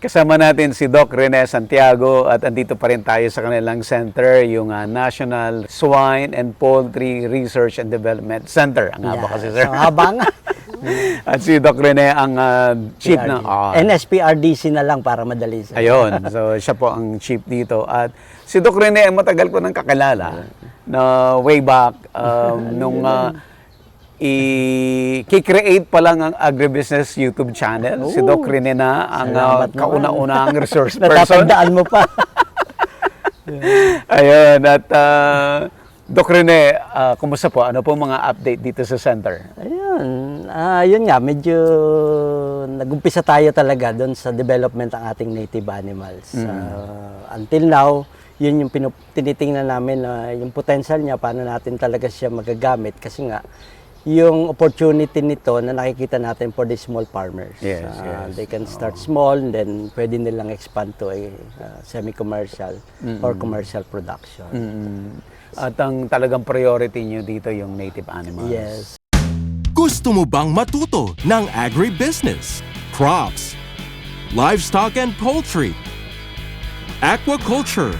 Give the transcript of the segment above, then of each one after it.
Kasama natin si Doc Rene Santiago at andito pa rin tayo sa kanilang center, yung National Swine and Poultry Research and Development Center. Ang haba kasi, sir. So, haba nga. At si Doc Rene ang chief ng... NSPRDC na lang para madali sa. Ayun, so siya po ang chief dito. At si Doc Rene, matagal ko nang kakilala na way back nung i-create pa lang ang agribusiness YouTube channel. Si Doc Rene na ang kauna-unang resource person. Natatandaan mo pa. Ayun, at Doc Rene, kumusta po? Ano po mga update dito sa center? Ayun. Yun nga, medyo nag-umpisa tayo talaga doon sa development ng ating native animals. Until now, yun yung tinitingnan namin na yung potential niya, paano natin talaga siya magagamit. Kasi nga, yung opportunity nito na nakikita natin for the small farmers. Yes. They can start small, and then pwede nilang expand to a semi-commercial or commercial production. At ang talagang priority niyo dito yung native animals. Yes. Gusto mo bang matuto ng agribusiness, crops, livestock and poultry, aquaculture,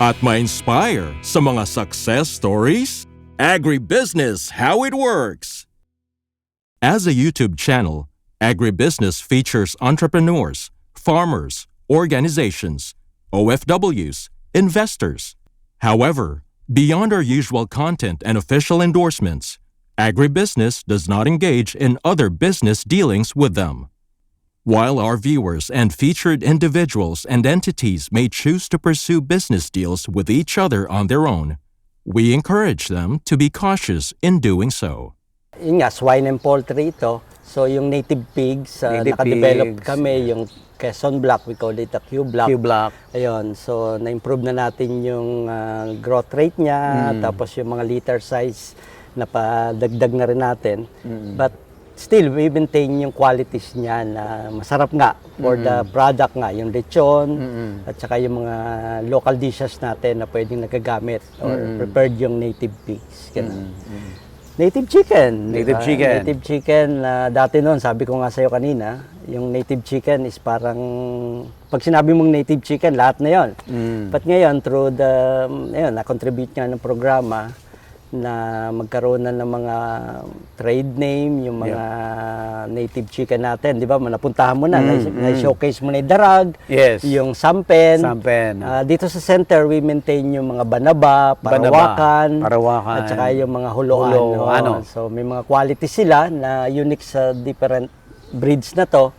at ma-inspire sa mga success stories? Agribusiness How It Works. As a YouTube channel, Agribusiness features entrepreneurs, farmers, organizations, OFWs, investors. However, beyond our usual content and official endorsements, Agribusiness does not engage in other business dealings with them. While our viewers and featured individuals and entities may choose to pursue business deals with each other on their own, we encourage them to be cautious in doing so. Yun nga, swine and poultry ito. So yung native pigs, nakadevelop kami, yung Quezon Black, we call it a Q-Block. Q-Block. Ayun, so na-improve na natin yung growth rate niya, tapos yung mga litter size, napadagdag na rin natin. But still, we maintain yung qualities niya na masarap nga for the product nga, yung lechon, at saka yung mga local dishes natin na pwedeng nagagamit or prepared yung native pigs. Native chicken. Native diba? chicken. Native chicken, dati noon, sabi ko nga sa'yo kanina, yung native chicken is parang, pag sinabi mong native chicken, lahat na yon. But ngayon, through the, na-contribute nga ng programa, na magkaroon na ng mga trade name, yung mga native chicken natin. Di ba? Napuntahan mo na, na-showcase mo na yung darag, yung sampen. Dito sa center, we maintain yung mga banaba, parawakan, at saka yung mga huloan. So, may mga quality sila na unique sa different breeds na to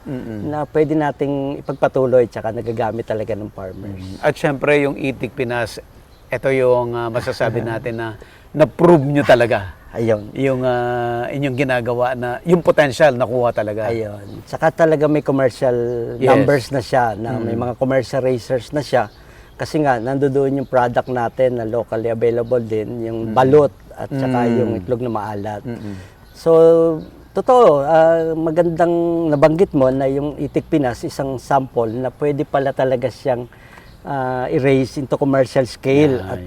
na pwede nating ipagpatuloy at saka nagagamit talaga ng farmers. At syempre, yung Itik Pinas, ito yung masasabi natin na na-prove nyo talaga. Ayun. Yung inyong ginagawa na, yung potential nakuha talaga. Ayun. Saka talaga may commercial numbers na siya, na may mga commercial racers na siya. Kasi nga, nandoon yung product natin na locally available din, yung balot at saka yung itlog na maalat. So, totoo, magandang nabanggit mo na yung Itik Pinas, isang sample na pwede pala talaga siyang i-raise into commercial scale at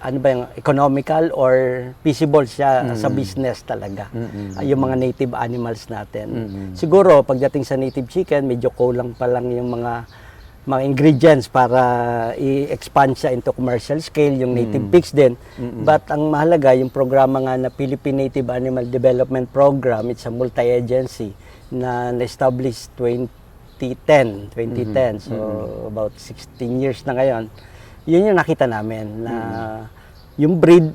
ano ba yung economical or feasible siya sa business talaga. Yung mga native animals natin. Siguro pagdating sa native chicken, medyo kulang pa lang yung mga ingredients para i-expand siya into commercial scale, yung native pigs din. But ang mahalaga, yung programa nga na Philippine Native Animal Development Program, it's a multi-agency na na-establish 2010. So, about 16 years na ngayon. Yun yung nakita namin na yung breed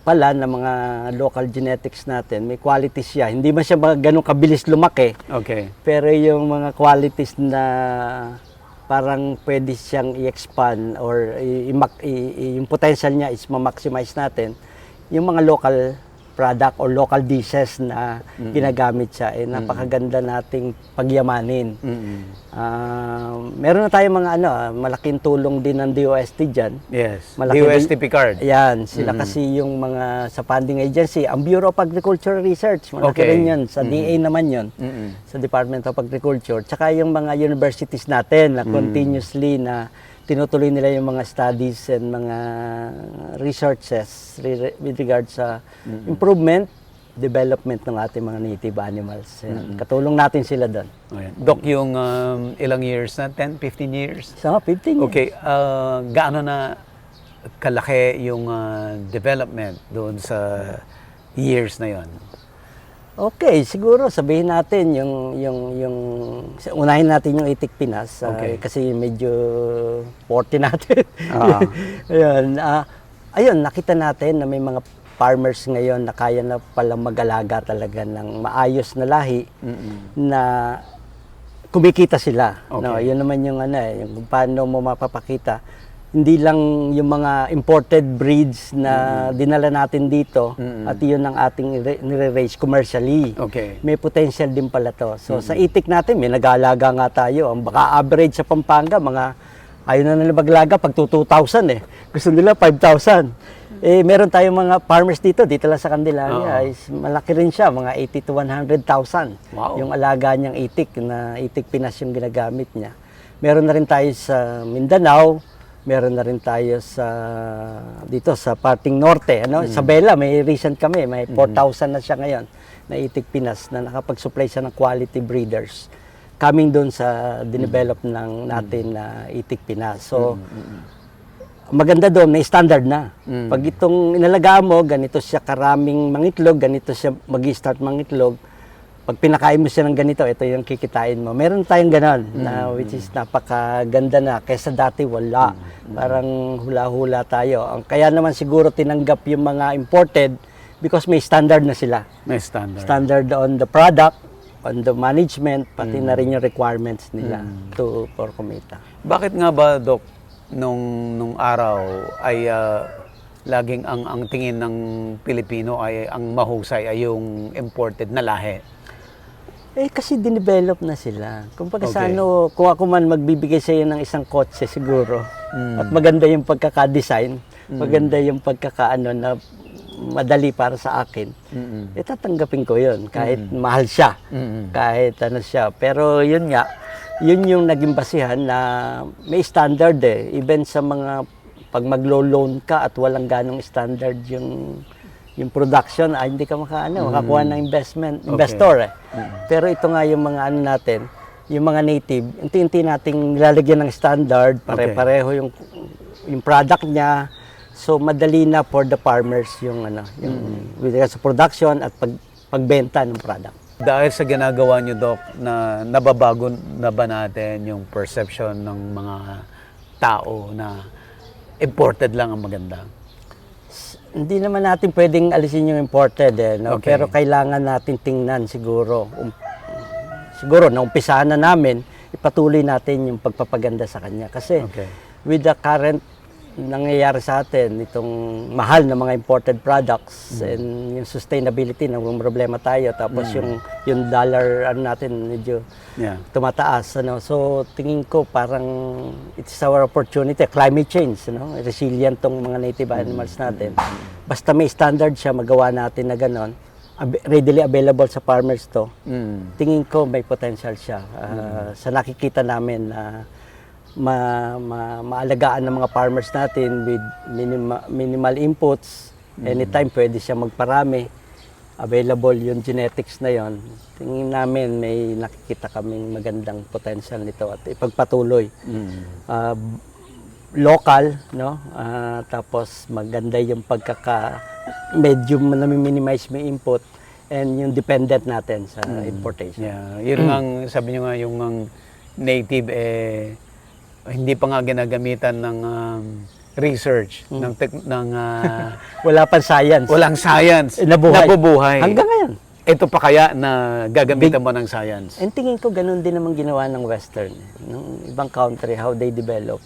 pala ng mga local genetics natin, may qualities siya. Hindi man siya ganun kabilis lumaki. Okay. Pero yung mga qualities na parang pwede siyang i-expand or yung potential niya is ma-maximize natin. Yung mga local product or local dishes na ginagamit siya, napakaganda nating pagyamanin. Meron na tayong mga malaking tulong din ng DOST dyan. Yes, Malaki DOST Picard. Yan, sila kasi yung mga sa funding agency, ang Bureau of Agricultural Research, malaki rin yun, sa DA naman yun, sa Department of Agriculture. Tsaka yung mga universities natin na continuously na tinutuloy nila yung mga studies and mga researches with regard sa improvement development ng ating mga native animals. Yan. Katulong natin sila doon. Ayan. Doc, yung ilang years na? 10, 15 years? So, 15 years. Okay, gaano na kalaki yung development doon sa years na yon? Okay, siguro sabihin natin unahin natin yung Itik Pinas Okay. kasi medyo 40 natin. Ah. Ayun, nakita natin na may mga farmers ngayon na kaya na palang mag-alaga talaga ng maayos na lahi na kumikita sila. Okay. No, yun naman yung yung kung paano mo mapapakita. Hindi lang yung mga imported breeds na dinala natin dito at yun ang ating nire-raise commercially. Okay. May potential din pala to. So sa itik natin, may nag-aalaga nga tayo. Ang baka average sa Pampanga, ayaw na nila maglaga pag 2,000 eh. Gusto nila 5,000. Meron tayong mga farmers dito lang sa Candelaria. Malaki rin siya, mga 80 to 100,000. Wow. Yung alaga niyang itik, na Itik Pinas yung ginagamit niya. Meron na rin tayo sa Mindanao, meron na rin tayo dito sa parting norte, Sa Bella, may recent kami, may 4,000 na siya ngayon na Itik Pinas na nakapag-supply siya ng quality breeders coming doon sa dinevelop natin na Itik Pinas. So, maganda doon, may standard na. Pag itong inalagaan mo, ganito siya karaming mangitlog, ganito siya mag-start mangitlog. Pag pinakain mo siya ng ganito, ito yung kikitain mo. Meron tayong ganon, which is napakaganda na. Kaysa dati, wala. Parang hula-hula tayo. Kaya naman siguro tinanggap yung mga imported because may standard na sila. May standard. Standard on the product, on the management, pati na rin yung requirements nila for kumita. Bakit nga ba, Doc, nung araw ay laging ang tingin ng Pilipino ay ang mahusay ay yung imported na lahi? Kasi dinevelop na sila. Kung Okay. kung ako man magbibigay sa iyo ng isang kotse siguro, at maganda yung pagkaka-design, maganda yung pagkakaano na madali para sa akin, tatanggapin ko yun. Kahit mahal siya, kahit ano siya. Pero yun nga, yun yung naging basihan na may standard eh. Even sa mga, pag maglo-loan ka at walang ganong standard yung production, hindi ka makakuha ng investor eh. Pero ito nga yung mga natin, yung mga native, unti-unti nating nilalagyan ng standard, pare-pareho yung product niya. So madali na for the farmers yung with regards to production at pagbenta ng product. Dahil sa ginagawa niyo, Doc, na nababago na ba natin yung perception ng mga tao na imported lang ang maganda? Hindi naman natin pwedeng alisin yung imported Okay. Pero kailangan natin tingnan siguro. Siguro naumpisahan na namin, ipatuloy natin yung pagpapaganda sa kanya. Kasi with the current nangyayari sa atin, itong mahal na mga imported products and yung sustainability, ng problema tayo. Tapos yung dollar natin medyo tumataas. So tingin ko parang it's our opportunity. Climate change, resilient tong mga native animals natin. Basta may standard siya, magawa natin na ganon, readily available sa farmers to, tingin ko may potential siya. Sa nakikita namin na maalagaan ng mga farmers natin with minimal inputs. Anytime pwede siya magparami. Available yung genetics na yon. Tingin namin may nakikita kaming magandang potential nito at ipagpatuloy. Local, tapos maganda yung medyo nami-minimize may input and yung dependent natin sa importation. Yun nga, sabi nyo nga, yung native hindi pa nga ginagamitan ng research, Wala pang science. walang science, Nabuhay. nabubuhay. Hanggang ngayon. Ito pa kaya na gagamitan mo ng science? And tingin ko ganun din naman ginawa ng Western. Ng ibang country, how they develop.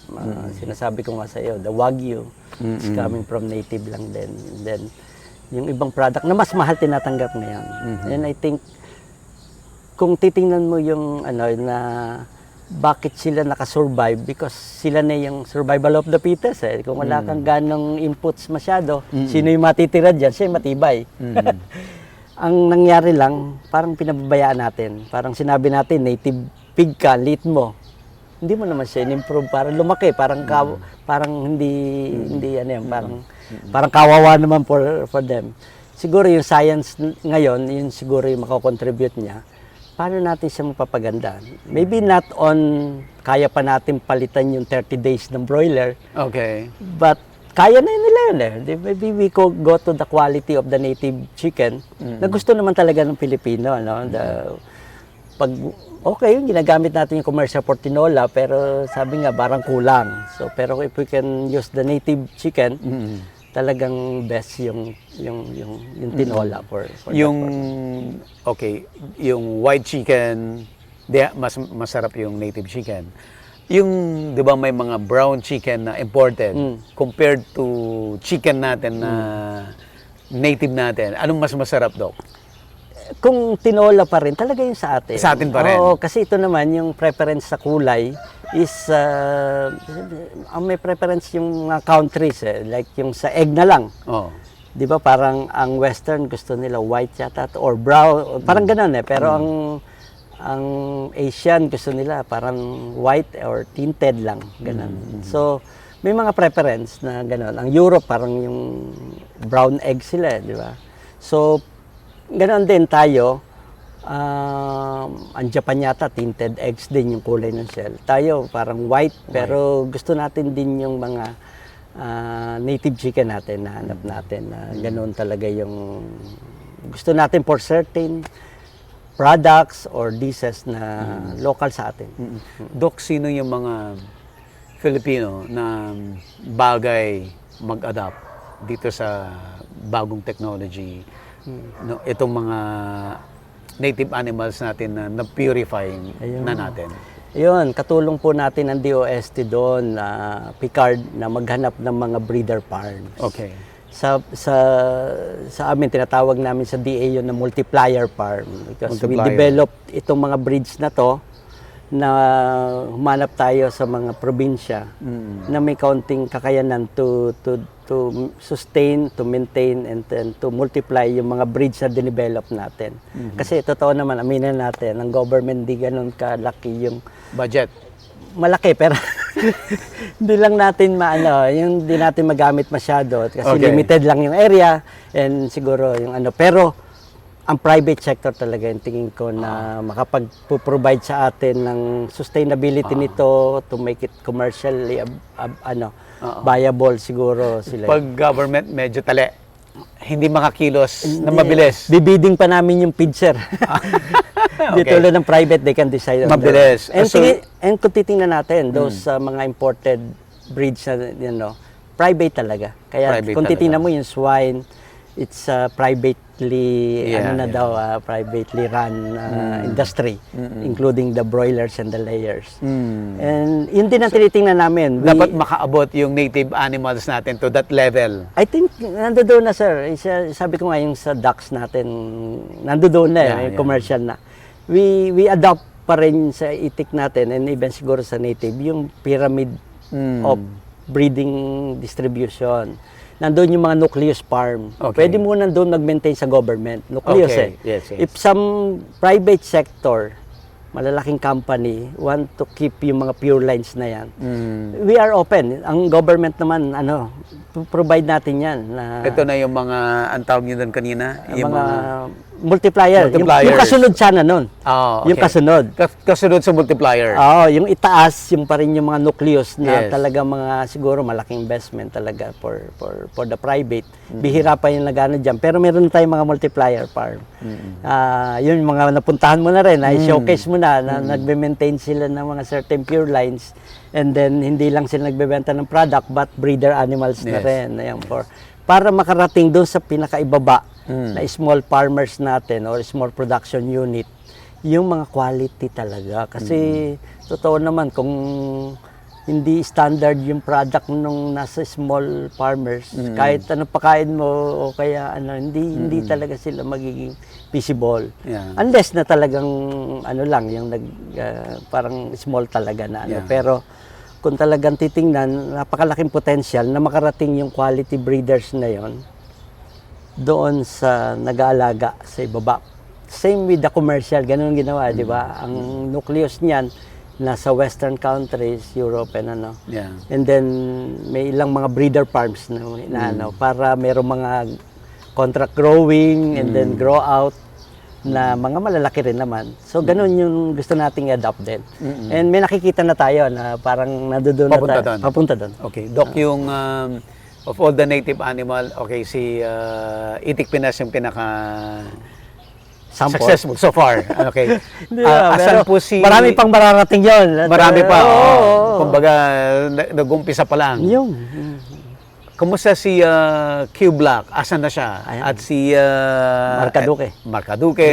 Sinasabi ko nga sa iyo, the Wagyu is coming from native lang din. And then, yung ibang product na mas mahal tinatanggap ngayon. And I think, kung titingnan mo yung na bakit sila nakasurvive, because sila na yung survival of the fittest eh. Kung wala kang ganong inputs masyado, sino yung matitira dyan? Siya yung matibay. Ang nangyari lang, parang pinababayaan natin. Parang sinabi natin, native pig ka, lit mo. Hindi mo naman siya in-improve para lumaki. Parang parang hindi parang kawawa naman for them. siguro yung science ngayon, yun siguro yung makakontribute niya. Paano natin siya mapapaganda? Maybe not on, kaya pa natin palitan yung 30 days ng broiler, Okay. but kaya na nila yun eh. Maybe we could go to the quality of the native chicken na gusto naman talaga ng Pilipino. No? Okay, yung ginagamit natin yung commercial for tinola, pero sabi nga, parang kulang. So, pero if we can use the native chicken, talagang best yung tinola for Yung, okay, yung white chicken, mas masarap yung native chicken. Yung, di ba may mga brown chicken na imported compared to chicken natin na native natin, anong mas masarap, Doc? Kung tinola pa rin, talaga yung sa atin. Sa atin pa rin? Oo, kasi ito naman, yung preference sa kulay is, may preference yung mga countries like yung sa egg na lang. Oh. Di ba parang ang western gusto nila white yata or brown, parang gano'n eh. Pero ang Asian gusto nila parang white or tinted lang, gano'n. So, may mga preference na gano'n. Ang Europe parang yung brown egg sila, di ba? So, gano'n din tayo. Ang Japan yata, tinted eggs din yung kulay ng shell. Tayo parang white, pero gusto natin din yung mga native chicken natin, nahanap natin. Gano'n talaga yung gusto natin for certain products or dishes na local sa atin. Doc, sino yung mga Filipino na bagay mag-adapt dito sa bagong technology? No, itong mga native animals natin na na-purify na natin. Yun, katulong po natin ang DOST doon, Picard, na maghanap ng mga breeder farms. Okay. Sa amin, tinatawag namin sa DA yun na multiplier farm. Because we developed itong mga breeds na to na humanap tayo sa mga probinsya na may kaunting kakayanan to sustain, to maintain, and to multiply yung mga breeds na dinevelop natin. Kasi totoo naman, aminin natin, ang government di ganun kalaki yung Budget. malaki, pero hindi lang natin yung hindi natin magamit masyado kasi limited lang yung area and siguro yung pero ang private sector talaga yung tingin ko na makapag-provide sa atin ng sustainability nito to make it commercially viable siguro sila. Pag government medyo tali, hindi makakilos na mabilis. Bibidding pa namin yung feed, sir. Di tulad ng private, they can decide on mabilis. their own. And kung titingnan natin, those mga imported breeds na, private talaga. Kaya Private kung talaga. titingnan mo yung swine, it's privately, privately run industry, including the broilers and the layers. And yun din ang tinitingnan namin. Dapat makaabot yung native animals natin to that level. I think nandoon na, sir. Sabi ko nga yung sa ducks natin, nandoon na commercial na. We adopt pa rin sa itik natin and even siguro sa native yung pyramid of breeding distribution. Nandun yung mga nucleus farm. Okay. Pwede mo nandun mag-maintain sa government. Nucleus Yes. If some private sector, malalaking company, want to keep yung mga pure lines na yan, we are open. Ang government naman, provide natin yan. Ito na yung mga, ang tawag nyo doon kanina? Yung mga multiplier. Yung kasunod sana nun. Yung kasunod. Kasunod sa multiplier. Yung itaas, yung pa rin yung mga nucleus na talaga mga siguro malaking investment talaga for the private. Bihira pa yung nagano dyan. Pero meron tayong mga multiplier farm. Yun yung mga napuntahan mo na rin, i-showcase mo na nagbe-maintain sila ng mga certain pure lines. And then, hindi lang sila nagbebenta ng product, but breeder animals na rin. Ayan, para makarating doon sa pinakaibaba na small farmers natin or small production unit, yung mga quality talaga. Kasi, totoo naman, kung hindi standard yung product nung nasa small farmers, kahit anong pakain mo o kaya hindi talaga sila magiging feasible. Unless na talagang lang, yung parang small talaga na Pero, kung talagang titingnan, napakalaking potential na makarating yung quality breeders na yon doon sa nag-aalaga sa ibaba. Same with the commercial, ganun ginawa, di ba? Ang nucleus niyan, nasa western countries, Europe and And then, may ilang mga breeder farms na para mayroong mga contract growing and then grow out na mga malalaki rin naman. So ganun yung gusto nating i-adopt din. And may nakikita na tayo na parang nadudoon na Papunta tayo. doon. Papunta doon. Okay, Doc, yung of all the native animal, okay, si Itik Pinas yung pinaka Sample. successful so far. Okay. Hindi na, Asan pero po si... marami pang mararating yun. Marami pa. Oo. Kumbaga, nag-umpisa pa lang. Yung. Kumusta si Q Black? Asan na siya? Ayan. At si... Marcaduque. Marcaduque,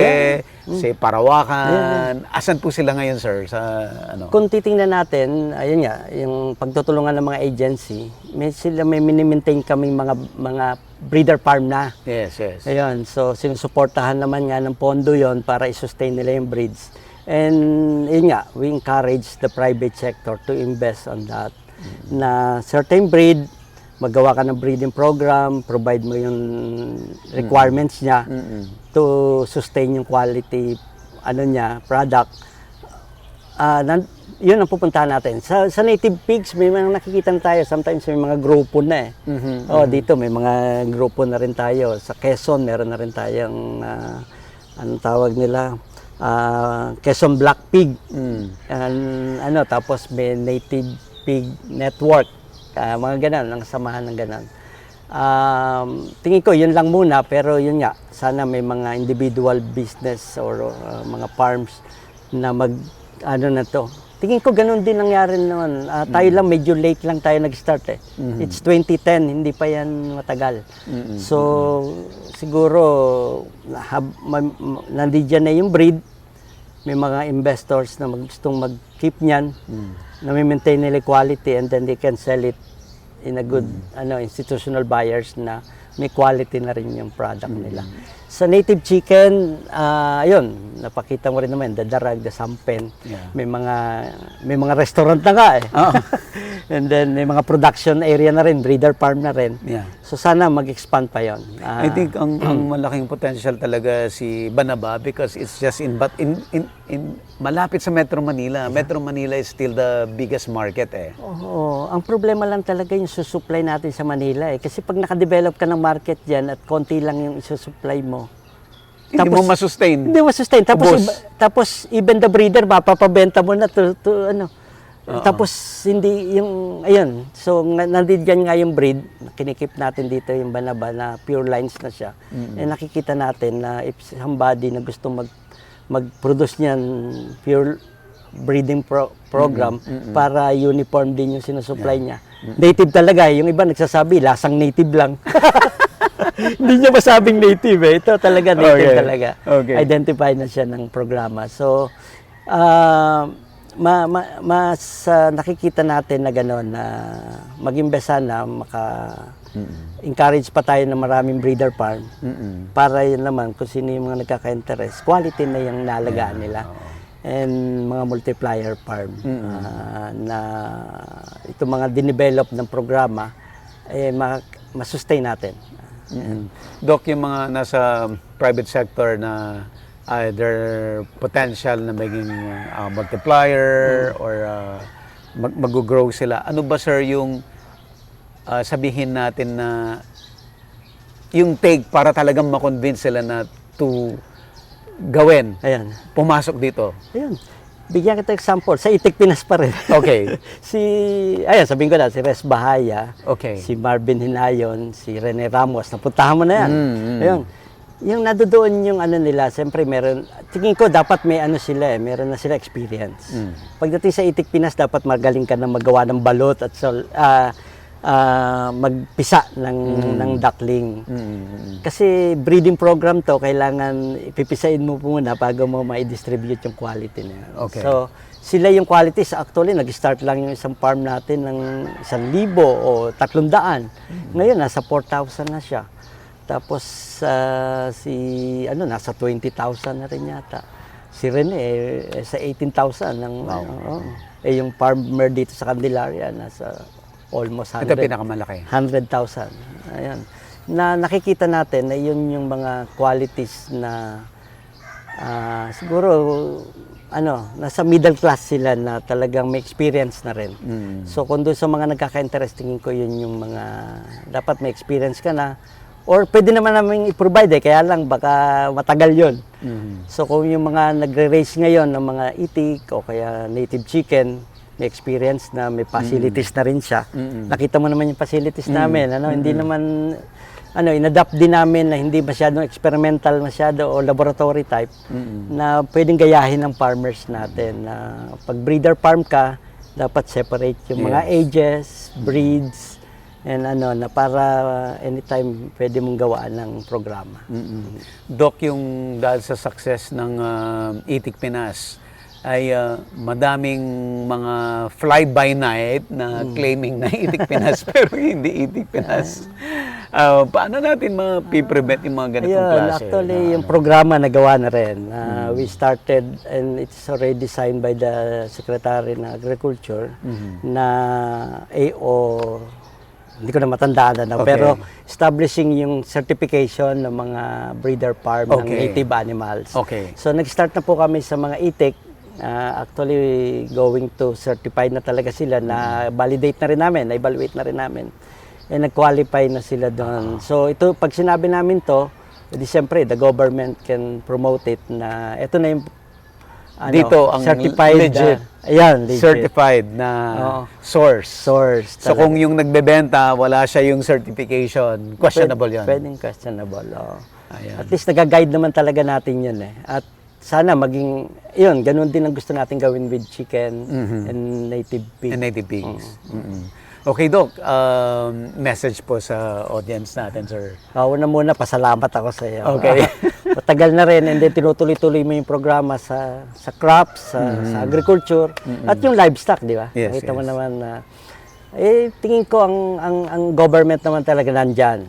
si Parawakan. Asan po sila ngayon, sir? Sa ano? Kung titingnan natin, ayun nga, yung pagtutulungan ng mga agency, may mini-maintain kaming mga breeder farm na. Yes, yes. Ayun, so sinusuportahan naman nga ng pondo yon para i-sustain nila yung breeds. And yun nga, we encourage the private sector to invest on that. Na certain breed, magawa ka ng breeding program, provide mo yung requirements niya to sustain yung quality product. Yun ang pupuntahan natin. Sa native pigs, may mga nakikita na tayo. Sometimes may mga grupo na dito may mga grupo na rin tayo. Sa Quezon, meron na rin tayong, anong tawag nila? Quezon Black Pig. Tapos may native pig network. Mga ganon, ang samahan ng ganon. Tingin ko, yun lang muna. Pero yun nga, sana may mga individual business or mga farms na tingin ko ganun din nangyari naman. Tayo lang, medyo late lang tayo nag-start eh. It's 2010, hindi pa yan matagal. So, siguro, nandiyan na yung breed. May mga investors na gustong mag-keep niyan, na may maintain nila quality and then they can sell it in a good institutional buyers na may quality na rin yung product nila. Sa native chicken, ayun, napakita mo rin naman, the Darag, the Sampen. Yeah. May mga restaurant na nga eh. And then may mga production area na rin, breeder farm na rin. Yeah. So sana mag-expand pa yon. I think ang malaking potential talaga si Banaba because it's just in malapit sa Metro Manila. Metro Manila is still the biggest market eh. Oo, ang problema lang talaga yung susupply natin sa Manila eh. Kasi pag nakadevelop ka ng market diyan at konti lang yung isusupply mo, Hindi mo masustain. Hindi mo sustain. Tapos even the breeder mapapabenta mo na to Tapos hindi yung ayun. So nandiyan nga yung breed, kinikip natin dito yung Banaba na pure lines na siya. Eh nakikita natin na if somebody na gusto mag-produce niyan pure breeding program para uniform din yung sinusupply niya. Native talaga, yung iba nagsasabi lasang native lang. Hindi niya masabing native eh. Ito talaga native talaga. Okay. Identify na siya ng programa. So, nakikita natin na gano'n na mag-invest na encourage pa tayo ng maraming breeder farm para yun naman kung sino yung mga nagkaka-interest, quality na yung nalagaan nila. And mga multiplier farm na ito mga dinevelop ng programa masustain natin. Doc, yung mga nasa private sector na either potential na maging multiplier or mag-grow sila. Ano ba sir yung sabihin natin na yung take para talagang makonvince sila na to gawin, Ayan. pumasok dito? Ayun. Bigyan kita example. Sa Itik Pinas pa rin. Okay. Sabihin ko na, si Res Bahaya, Okay. si Marvin Hinayon, si Rene Ramos, napuntahan mo na yan. Ayun. Yung nadodoon yung nila, siyempre tingin ko dapat may meron na sila experience. Pagdating sa Itik Pinas, dapat magaling ka na magawa ng balot at magpisa ng duckling. Kasi breeding program to, kailangan ipipisain mo muna bago mo ma-distribute yung quality niya. Okay. So, sila yung qualities. Actually, nag-start lang yung isang farm natin ng 1,000 o 300. Ngayon, nasa 4,000 na siya. Tapos, nasa 20,000 na rin yata. Si Rene, sa 18,000. Yung farmer dito sa Candelaria, nasa almost 100. Ito pinakamalaki. 100,000. Ayan. Na nakikita natin na yun yung mga qualities na siguro nasa middle class sila na talagang may experience na rin. So kung doon sa mga nagkaka-interest, tingin ko yun yung mga dapat may experience ka na Or pwede naman namin i-provide kaya lang baka matagal yon. So kung yung mga nagre-raise ngayon ng mga itik o kaya native chicken, may experience na may facilities na rin siya. Nakita mo naman yung facilities namin, hindi naman inadapt din namin na hindi masyadong experimental masyado o laboratory type na pwedeng gayahin ng farmers natin. Na pag breeder farm ka, dapat separate yung mga ages, breeds, and na para anytime pwede mong gawaan ng programa. Doc, yung dahil sa success ng Itik Pinas, ay madaming mga fly-by-night na claiming na Itik Pinas pero hindi Itik Pinas. Paano natin ma-prevent yung mga ganitong klase? Actually, yung programa nagawa na rin. We started and it's already signed by the Secretary ng Agriculture na AO, hindi ko na matandaan na, pero establishing yung certification ng mga breeder farm ng native animals. So nag-start na po kami sa mga itik. Actually, going to certify na talaga sila, na validate na rin namin, na-evaluate na rin namin. And nag-qualify na sila doon. So ito, pag sinabi namin to, edi siyempre, the government can promote it na ito na yung dito ang certified, legit, legit. certified na source. So talaga. kung yung nagbebenta, wala siya yung certification, questionable yan. Pwedeng questionable. At least nag-guide naman talaga natin yun At sana maging, ganun din ang gusto natin gawin with chicken and native pigs. And native pigs. Okay, Doc, message po sa audience natin, sir. Una muna, pasalamat ako sa iyo. Okay. Matagal na rin, and then tinutuloy-tuloy mo yung programa sa crops, sa agriculture, at yung livestock, di ba? Yes, Nakita mo naman na, tingin ko ang government naman talaga nandyan.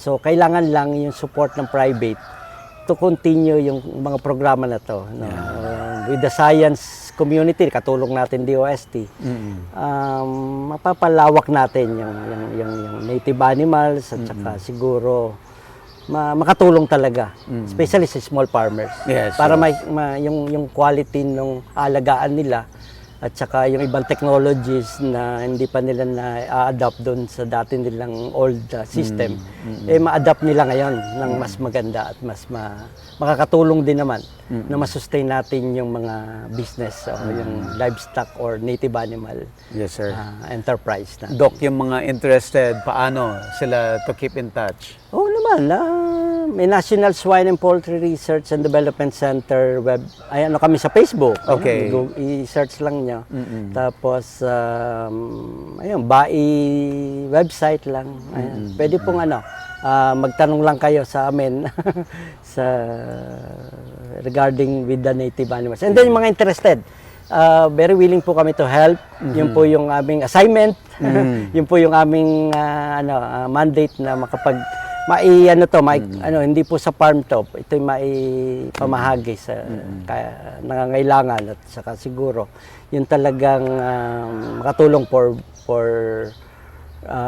So, kailangan lang yung support ng private to continue yung mga programa na to. With the science community, katulong natin DOST, mapapalawak natin yung native animals at saka siguro makatulong talaga, especially sa small farmers. Para yung quality ng alagaan nila at saka yung ibang technologies na hindi pa nila na-adapt doon sa dati nilang old system, ma-adapt nila ngayon ng mas maganda at mas makakatulong din naman na masustain natin yung mga business o yung livestock or native animal enterprise na. Doc, yung mga interested, paano sila to keep in touch? Oo naman, may National Swine and Poultry Research and Development Center web. Kami sa Facebook. I-search lang nyo. Tapos, BAI website lang. Pwede pong magtanong lang kayo sa amin regarding with the native animals. And then yung mga interested, very willing po kami to help. Yun po yung aming assignment. Yun po yung aming mandate na hindi po sa farm to, ito yung maipamahagi sa nangangailangan at saka siguro yun talagang makatulong for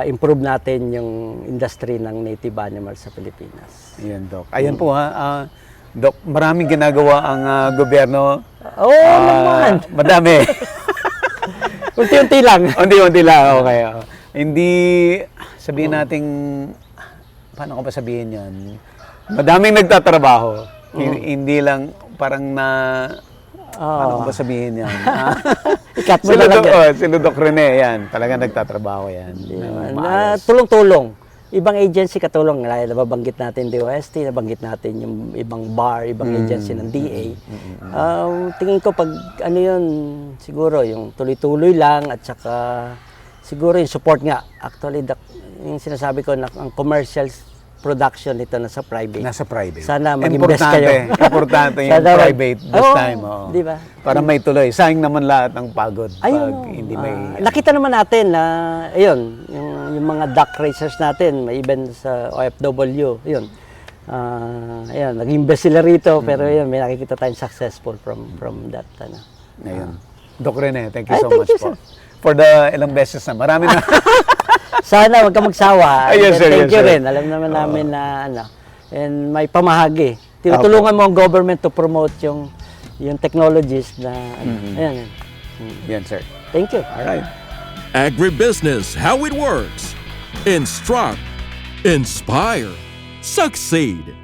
improve natin yung industry ng native animals sa Pilipinas. Ayan, Doc. Ayan po Doc, maraming ginagawa ang gobyerno. Naman. Madami. Unti-unti lang. Unti-unti lang, okay. Hindi, sabihin nating, paano ko ba sabihin yan? Madaming nagtatrabaho. Hindi lang parang paano ko ba sabihin yan? Ikat mo talaga. Sila Doc Rene, yan. Talagang nagtatrabaho yan. Tulong-tulong. Ibang agency katulong. Nababanggit natin DOST, nabanggit natin yung ibang bar, ibang agency ng DA. Tingin ko pag siguro yung tuloy-tuloy lang at saka siguro yung support nga. Actually, yung sinasabi ko na ang commercial production nito nasa private. Nasa private. Sana mag-invest kayo. Importante yung private this time. Di ba? Para may tuloy. Sayang naman lahat ng pagod. Hindi may... nakita naman natin na, yung mga duck raisers natin, may even sa OFW, nag-invest sila rito, pero may nakikita tayong successful from that. Ngayon. Doc Rene, thank you so much po. For the ilang beses na. Marami na. Sana wag ka magsawa. Thank you sir. rin. Alam naman namin na and may pamahagi. Tinutulungan mo ang government to promote yung technologies na Yan, sir. Thank you. All right. Agribusiness, how it works. Instruct, Inspire, succeed.